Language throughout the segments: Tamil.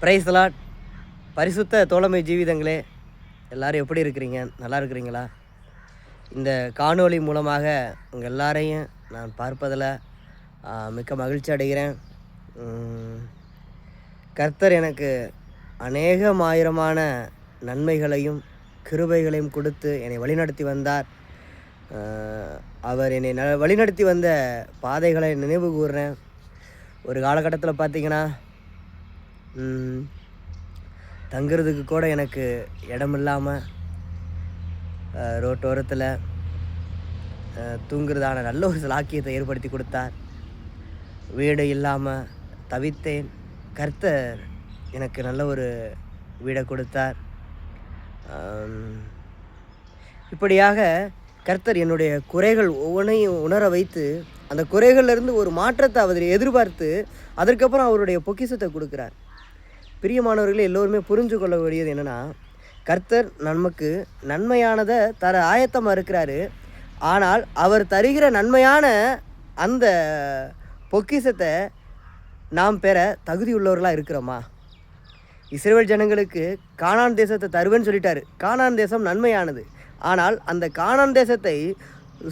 Praise the Lord. பரிசுத்த தோழமை ஜீவிதங்களே, எல்லோரும் எப்படி இருக்கிறீங்க? நல்லா இருக்கிறீங்களா? இந்த காணொளி மூலமாக உங்கள் எல்லாரையும் நான் பார்ப்பதில் மிக்க மகிழ்ச்சி அடைகிறேன். கர்த்தர் எனக்கு அநேகமாயிரமான நன்மைகளையும் கிருபைகளையும் கொடுத்து என்னை வழிநடத்தி வந்தார். அவர் என்னை வழிநடத்தி வந்த பாதைகளை நினைவு கூர்றேன். ஒரு காலகட்டத்தில் பார்த்திங்கன்னா, தங்குறதுக்கு கூட எனக்கு இடம் இல்லாமல் ரோட்டோரத்தில் தூங்குறதான நல்ல ஒரு சாக்கியத்தை ஏற்படுத்தி கொடுத்தார். வீடு இல்லாமல் தவித்தேன். கர்த்தர் எனக்கு நல்ல ஒரு வீடை கொடுத்தார். இப்படியாக கர்த்தர் என்னுடைய குறைகள் ஒவ்வொன்றையும் உணர வைத்து அந்த குறைகள்லேருந்து ஒரு மாற்றத்தை அவர் எதிர்பார்த்து அதற்கப்புறம் அவருடைய பொக்கிஷத்தை கொடுக்குறார். பிரியமானவர்களே, எல்லோருமே புரிஞ்சு கொள்ள வேண்டியது என்னென்னா, கர்த்தர் நமக்கு நன்மையானதை தர ஆயத்தமாக இருக்கிறாரு. ஆனால் அவர் தருகிற நன்மையான அந்த பொக்கிஷத்தை நாம் பெற தகுதியுள்ளவர்களாக இருக்கிறோமா? இஸ்ரவேல் ஜனங்களுக்கு கானான் தேசத்தை தருவேன்னு சொல்லிட்டாரு. கானான் தேசம் நன்மையானது. ஆனால் அந்த கானான் தேசத்தை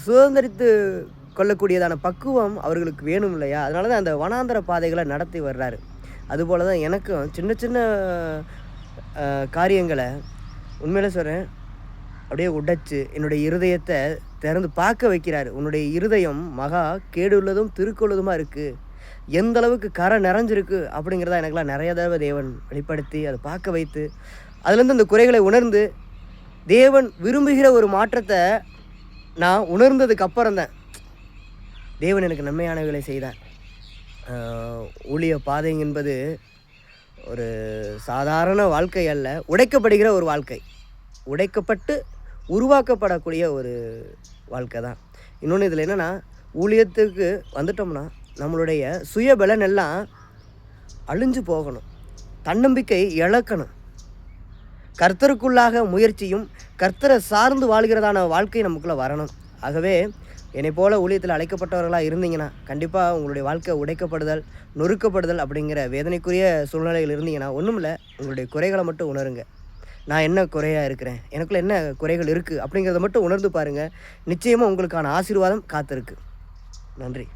சுதந்திரித்து கொள்ளக்கூடியதான பக்குவம் அவர்களுக்கு வேணும் இல்லையா? அதனால தான் அந்த வனாந்தர பாதைகளை நடத்தி வர்றாரு. அதுபோல் தான் எனக்கும் சின்ன சின்ன காரியங்களை உண்மையில சொல்கிறேன், அப்படியே உடைச்சு என்னுடைய இருதயத்தை திறந்து பார்க்க வைக்கிறாரு. உன்னுடைய இருதயம் மகா கேடுள்ளதும் திருக்குள்ளதுமாக இருக்குது, எந்த அளவுக்கு கரை நிறைஞ்சிருக்கு அப்படிங்கிறத எனக்கெல்லாம் நிறைய தடவை தேவன் வெளிப்படுத்தி அதை பார்க்க வைத்து அதுலேருந்து அந்த குறைகளை உணர்ந்து தேவன் விரும்புகிற ஒரு மாற்றத்தை நான் உணர்ந்ததுக்கு அப்புறம் தான் தேவன் எனக்கு நன்மையானவைகளை செய்தார். ஊழிய பாதை என்பது ஒரு சாதாரண வாழ்க்கை அல்ல, உடைக்கப்படுகிற ஒரு வாழ்க்கை, உடைக்கப்பட்டு உருவாக்கப்படக்கூடிய ஒரு வாழ்க்கை தான். இன்னொன்று இதில் என்னென்னா, ஊழியத்துக்கு வந்துட்டோம்னா நம்மளுடைய சுயபலன் எல்லாம் அழிஞ்சு போகணும், தன்னம்பிக்கை இழக்கணும். கர்த்தருக்குள்ளாக முயற்சியும் கர்த்தரை சார்ந்து வாழ்கிறதான வாழ்க்கை நமக்குள்ளே வரணும். ஆகவே என்னை போல் ஊழியத்தில் அழைக்கப்பட்டவர்களாக இருந்தீங்கன்னா கண்டிப்பாக உங்களுடைய வாழ்க்கை உடைக்கப்படுதல், நொறுக்கப்படுதல் அப்படிங்கிற வேதனைக்குரிய சூழ்நிலைகள் இருந்தீங்கன்னா ஒன்றும் இல்லை, உங்களுடைய குறைகளை மட்டும் உணருங்க. நான் என்ன குறையாக இருக்கிறேன், எனக்குள்ளே என்ன குறைகள் இருக்குது அப்படிங்கிறத மட்டும் உணர்ந்து பாருங்கள். நிச்சயமாக உங்களுக்கான ஆசீர்வாதம் காத்திருக்கு. நன்றி.